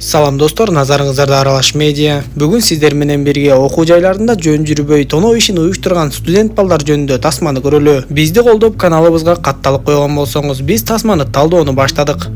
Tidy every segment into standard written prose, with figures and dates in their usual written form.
Салам достор, назарыңыздарда Аралаш медиа. Бүгүн сиздер менен бирге окуу жайларында жөн жүрбөй тоноо ишин уюштурган студент балдар жөнүндө тасманы көрөлү. Бизди колдоп каналыбызга катталып койгон болсоңуз, биз тасманы талдоону баштадык.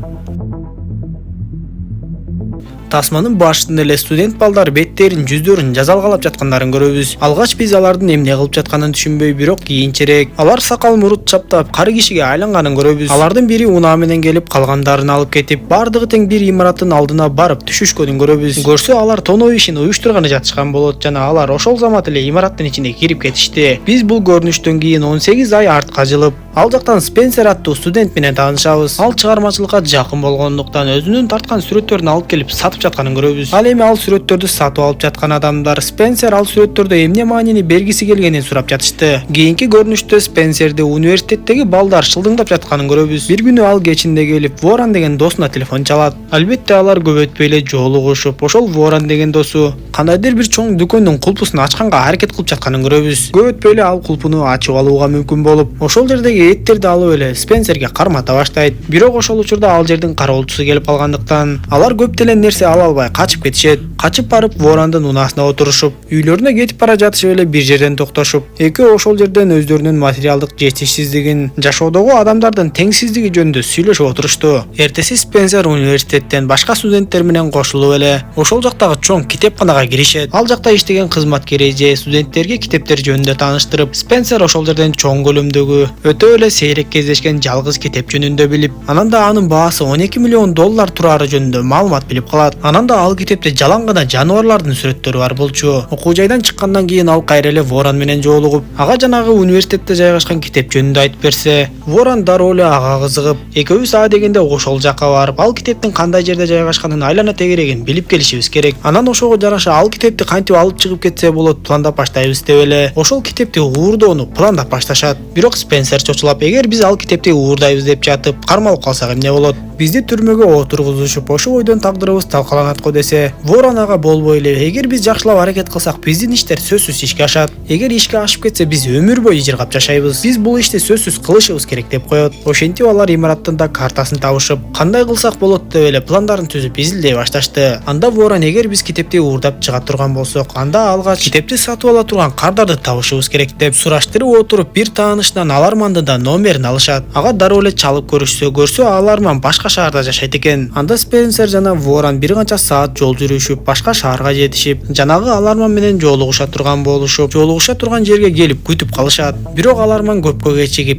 Тасманын башында эле студент балдар беттерин, жүздөрүн жазалгалап жаткандарын көрөбүз. Алгач биз алардын эмне кылып жатканын түшүнбөй, бирок кийинчерээк алар сакал мурут чаптап, кары кишиге айланганын көрөбүз. Алардын бири унаа менен келип, калгандарын алып кетип, бардыгы тең бир имараттын алдына барып түшүшкөнүн көрөбүз. Көрсө алар тоноо ишин уюштурганы жатышкан болот жана алар ошол замат эле имараттын ичине кирип кетишти. Биз бул көрүнүштөн кийин 18 ай артка жылып, ал жактан Спенсер аттуу студент менен таанышабыз. Ал чыгармачылыкка жакын болгондуктан өзүнүн тарткан сүрөттөрүн алып келип сатып жатканын көрөбүз. Ал эми ал сүрөттөрдү сатып алып жаткан адамдар Спенсер ал сүрөттөрдө эмне маанини бергиси келгенин сурап жатышты. Кийинки көрүнүштө Спенсерди университеттеги балдар шылдыңдап жатканын көрөбүз. Бир күнү ал кечинде келип, Ворон деген досуна телефон чалат. Албетте алар көп өтпөй эле жолугушуп, ошол Ворон деген досу кандайдыр бир чоң дүкөндүн кулпусун ачканга аракет кылып жатканын көрөбүз. Көп өтпөй эле ал кулпуну ачып алууга мүмкүн болуп, ошол жердеги эттерди алып эле Спенсерге кармата баштайт. Бирок ошол учурда ал жердин кароолчусу келип калгандыктан алар көп деле нерсе ала албай качып кетишет. Качып барып Ворондун унаасына отурушуп, үйлөрүнө кетип бара жатышып эле бир жерден токтошуп, экөө ошол жерден өздөрүнүн материалдык жетишсиздигин, жашоодогу адамдардын теңсиздиги жөнүндө сүйлөшүп отурушту. Эртеси Спенсер университеттен башка студенттер менен кошулуп эле ошол жактагы чоң китепканага киришет. Ал жакта иштеген кызматкер эже студенттерге китептер жөнүндө тааныштырып, Спенсер ошол жерден чоң көлөмдөгү, өтө эле сейрек кездешкен жалгыз китеп жөнүндө билип, анан да анын баасы $12 миллион турары жөнүндө маалымат билип калат. Анан да ал китепте жалаң гана жаныбарлардын сүрөттөрү бар болчу. Окуу жайдан чыккандан кийин ал кайра эле Ворон менен жолугуп, ага жанагы университетте жайгашкан китеп жөнүндө айтып берсе, Ворон дароо эле ага кызыгып, экөөбүз а дегенде ошол жакка барып, ал китептин кандай жерде жайгашканын айлана тегерегин билип келишибиз керек. Анан ошого жараша ал китепти кантип алып чыгып кетсе болот пландап баштайбыз деп эле ошол китепти уурдоону пландап башташат. Бирок Спенсер чочулап, эгер биз ал китепти уурдайбыз деп жатып кармалып калсак эмне болот? Бизди түрмөгө отургузушуп, ошол ойдон тагдырыбыз талкаланат го десе, Ворон ага болбой эле, эгер биз жакшылап аракет кылсак, биздин иштер сөзсүз ишке ашат. Эгер ишке ашып кетсе, биз өмүр бою жыргап жашайбыз. Биз бул ишти сөзсүз кылышыбыз керек деп коет. Ошентип алар имараттын да картасын табышып, кандай кылсак болот деп эле пландарын түзүп изилдей башташты. Анда Ворон, эгер биз китепти уурдап чыга турган болсок, анда алгач китепти сатып ала турган кардарды табышыбыз керек деп сураштырып отуруп, бир таанышынан Алармандын да номерин алышат. Ага дароо эле чалып көрүшсө Аларман башка шаарда жашайт экен. Анда Спенсер жана Ворон бир канча саат жол жүрүшүп, башка шаарга жетишип, жанагы Аларман менен жолугуша турган болушуп, жолугуша турган жерге келип күтүп калышат. Бирок Аларман көпкө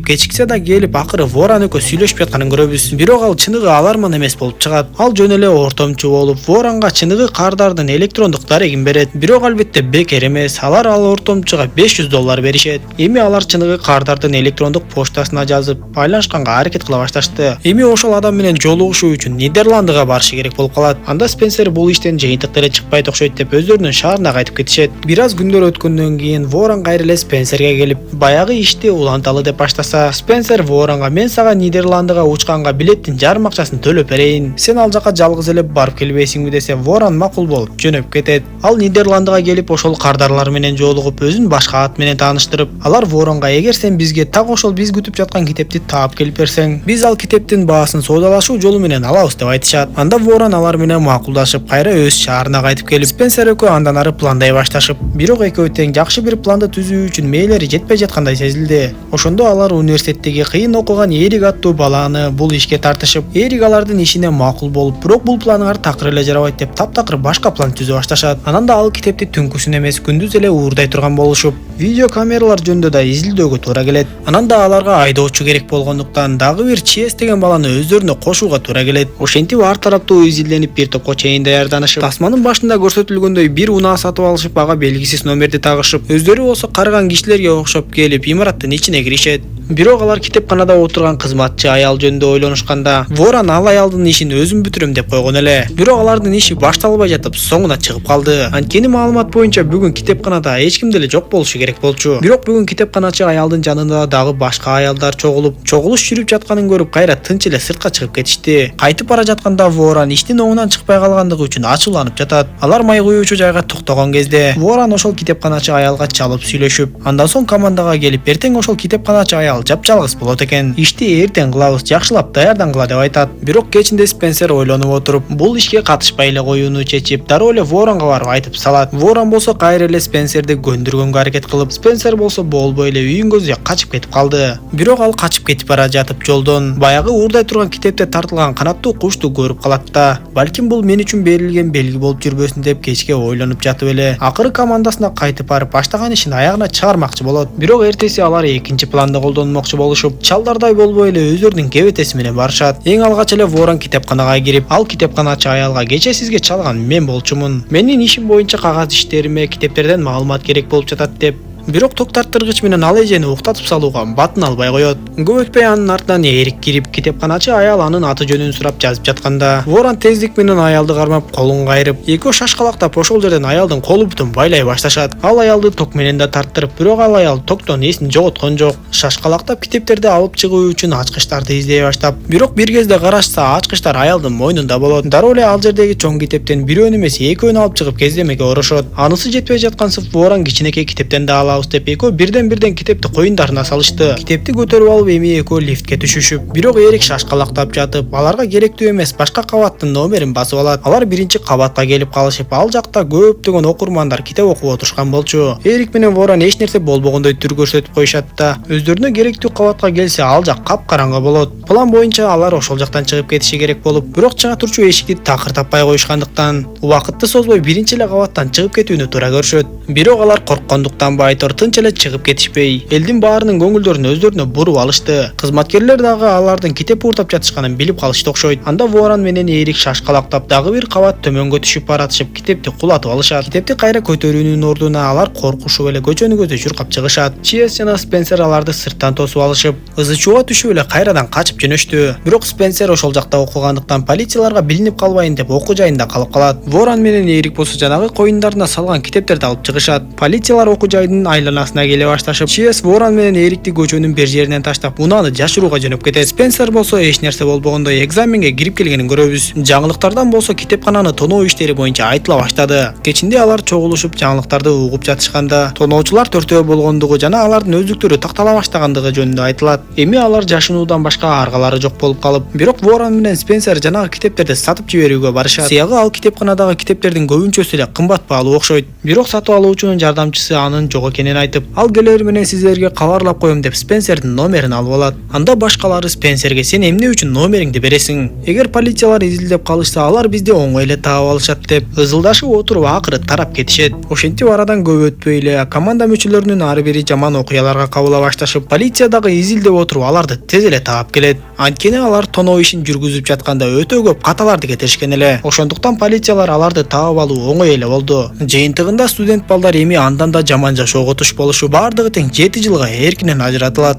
кечиксе да келип, акыры Ворон экөө сүйлөшүп жатканын көрөбүз. Бирок ал чыныгы Аларман эмес болуп чыгат. Ал жөн эле ортомчу болуп, Воронго чыныгы кардардын электрондук дарегин берет. Бирок албетте бекер эмес, алар ал ортомчуга $500 беришет. Эми алар чыныгы кардардын электрондук поштасына жазып, байланышканга аракет кыла башташты. Эми ошол адам менен жолугушуу үчүн Нидерландыга барышы керек болуп калат. Анда Спенсер бул иштен жыйынтык деле чыкпайт окшойт деп өздөрүнүн шаарына кайтып кетишет. Бир аз күндөр өткөндөн кийин Ворон кайра эле Спенсерге келип, баягы ишти уланталы деп баштаса, Спенсер Воронго, мен сага Нидерландыга учканга билеттин жарым акчасын төлөп берейин, сен ал жака жалгыз эле барып келбейсиңби десе, Ворон макул болуп жөнөп кетет. Ал Нидерландыга келип, ошол кардарлар менен жолугуп, өзүн башка ат менен тааныштырып, алар Воронго, эгер сен бизге так ошол биз күтүп жаткан китепти таап келип берсең, биз ал китептин баасын соодалашуу жолу менен алабыз деп айтышат. Анда Ворон алар менен макулдашып, кайра өз шаарына кайтып келип, Спенсер экөө андан ары пландай башташып, бирок экөө тең жакшы бир планды түзүү үчүн мээлери жетпей жаткандай сезилди. Ошондо алар университеттеги кыйын окуган Эрик аттуу баланы бул ишке тартышып, Эрик алардын ишине макул болуп, бирок бул планыңар такыр эле жарабайт деп таптакыр башка план түзө башташат. Анан да ал китепти түнкүсүн эмес, күндүз эле уурдай турган болушуп, видео камералар жөнүндө да изилдөөгө туура келет. Анан да аларга айдоочу керек болгондуктан дагы бир Чиес деген баланы өздөрүнө кошууга туура келет. Ошентип ар тараптуу изилденип бир топко чейин даярданышып, тасманын башында көрсөтүлгөндөй бир унаа сатып алышып, ага белгисиз номерди тагышып, өздөрү болсо карыган кишилерге окшоп келип, имараттын ичине киришет. Бирок алар китепканада отурган кызматчы аял жөнүндө ойлонушканда, Ворон ал аялдын ишин өзүм бүтүрөм деп койгон эле. Бирок алардын иши башталбай жатып, соңуна чыгып калды. Анткени маалымат боюнча бүгүн китепканада эч ким деле жок болушу керек болчу. Бирок бүгүн китепканачы аялдын жанында дагы башка аялдар чогулуп, чогулуш жүрүп жатканын көрүп, кайра тынч эле сыртка чыгып кетишти. Кайтып бара жатканда Ворон иштин оңуна оңунан чыкпай калгандыгы үчүн ачууланып жатат. Алар май куюучу жайга токтогон кезде Ворон ошол китепканачы аялга чалып сүйлөшүп, андан соң командага келип эртең ошол китепканачы аял жапжалгыз болот экен. Ишти эртең кылабыз, жакшылап даярдангыла деп айтат. Бирок кечинде Спенсер ойлонуп отуруп, бул ишке катышпай эле коюуну чечип, дароо эле Воронго барып айтып салат. Ворон болсо кайра эле Спенсерди көндүргөнгө аракет кылып, Спенсер болсо болбой эле үйүнгө качып кетип калды. Бирок ал качып кетип бара жатып жолдон баягы уурдай турган китепте тартылган канаттуу кушту көрүп калат да. Балким бул мен үчүн берилген белги болуп жүрбөсүн деп кечке ойлонуп жатып эле акыры командасына кайтып барып баштаган ишин аягына чыгармакчы болот. Бирок эртеси алар экинчи планды колдонмокчу болушуп, чалдардай болбой эле өздөрүнүн кебетеси менен барышат. Эң алгач эле Ворон китепканага кирип, ал китепканачы аялга кече сизге чалган мен болчумун. Менин ишим боюнча кагаз иштериме китептерден маалымат керек болуп жатат деп. Бирок ток тартыргыч менен ал эжени уктатып салууга батын албай коет. Көп өтпөй анын артынан Эрик кирип, китепканачы аял анын аты жөнүн сурап жазып жатканда, Ворон тездик менен аялды кармап колун кайрып, экөө шашкалактап ошол жерден аялдын колу бутун байлай башташат. Ал аялды ток менен да тарттырып, бирок ал аял токтон эсин жоготкон жок. Шашкалактап китептерди алып чыгуу үчүн ачкычтарды издей баштап, бирок бир кезде карашса ачкычтар аялдын мойнунда болот. Дароо эле ал жердеги чоң китептен бирөөнү эмес экөөнү алып чыгып кездемеге орошот. Анысы жетпей жаткансып Ворон кичинекей китептен да деп экөө бирден китепти коюндарына салышты. Китепти көтөрүп алып эми экөө лифтке түшүшүп, бирок Эрик шашкалактап жатып, аларга керектүү эмес башка кабаттын номерин басып алат. Алар биринчи кабатка келип калышып, ал жакта көптөгөн окурмандар китеп окуп отурушкан болчу. Эрик менен Ворон эч нерсе болбогондой түр көрсөтүп коюшат да, өздөрүнө керектүү кабатка келсе ал жак капкараңгы болот. План боюнча алар ошол жактан чыгып кетиши керек болуп, бирок чыга турчу эшикти такыр таппай коюшкандыктан убакытты созбой биринчи эле кабаттан чыгып кетүүнү туура көрүшөт. Бирок алар корккондуктан байтор тынч чыгып кетишпей, элдин баарынын көңүлдөрүн өздөрүнө буруп алышты. Кызматкерлер дагы алардын китеп уурдап жатышканын билип калышты окшойт. Анда Ворон менен Эрик шашкалактап дагы бир кабат төмөнгө түшүп баратышып, китепти кулатып алышат. Китепти кайра көтөрүүнүн ордуна алар коркушуп эле көчөнү көздөй чуркап чыгышат. Чиес жана Спенсер аларды сырттан тосуп алышып, ызы чууга түшүп эле кайрадан качып жөнөштү. Бирок Спенсер ошол жакта окугандыктан полицияларга билинип калбайын деп окуу жайында калып калат. Ворон менен Эрик болсо жанагы коюндарына салган китептерди алып чыгышат. Полициялар окуу жайдын айланасына келе башташып, Чиес Ворон менен Эрикти көчөнүн бир жеринен таштап, унааны жашырууга жөнөп кетет. Спенсер болсо эч нерсе болбогондой экзаменге кирип келгенин көрөбүз. Жаңылыктардан болсо китепкананы тоноо иштери боюнча айтыла баштады. Кечинде алар чогулушуп жаңылыктарды угуп жатышканда, тоноочулар төртөө болгондугу жана алардын өздүктөрү тактала баштагандыгы жөнүндө айтылат. Эми алар жашынуудан башка аргалары жок болуп калып, бирок Ворон менен Спенсер жанагы китептерди сатып жиберүүгө барышат. Сыягы ал китепканадагы китептердин көбүнчөсү эле кымбат баалуу окшойт. Бирок сатып алуучунун жардамчысы анын жок экенин айтып, ал келер менен сиздерге кабарлап коем деп Спенсердин номерин алып алат. Анда башкалары Спенсерге сен эмне үчүн номериңди бересиң? Эгер полициялар изилдеп калышса, алар бизди оңой эле таап алышат деп ызылдашып отуруп акыры тарап кетишет. Ошентип арадан көп өтпөй эле команда мүчөлөрүнүн ар бири жаман окуяларга кабыла башташып, полиция дагы изилдеп отуруп аларды тез эле таап келет. Анткени алар тоноо ишин жүргүзүп жатканда өтө көп каталарды кетиришкен эле. Ошондуктан полициялар аларды таап алуу оңой эле болду. Жыйынтыгында студент балдар эми андан да жаман жашоого туш болушу, бардыгы тең 7 жылга эркинен ажыратылат.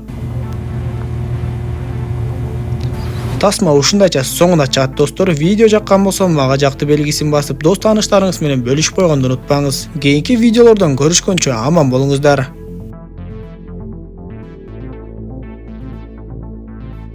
Тасма ушундайча соңуна чыгат достор. Видео жаккан болсо мага жакты белгисин басып, дос тааныштарыңыз менен бөлүшүп койгонду унутпаңыз. Кийинки видеолордон көрүшкөнчө аман болуңуздар.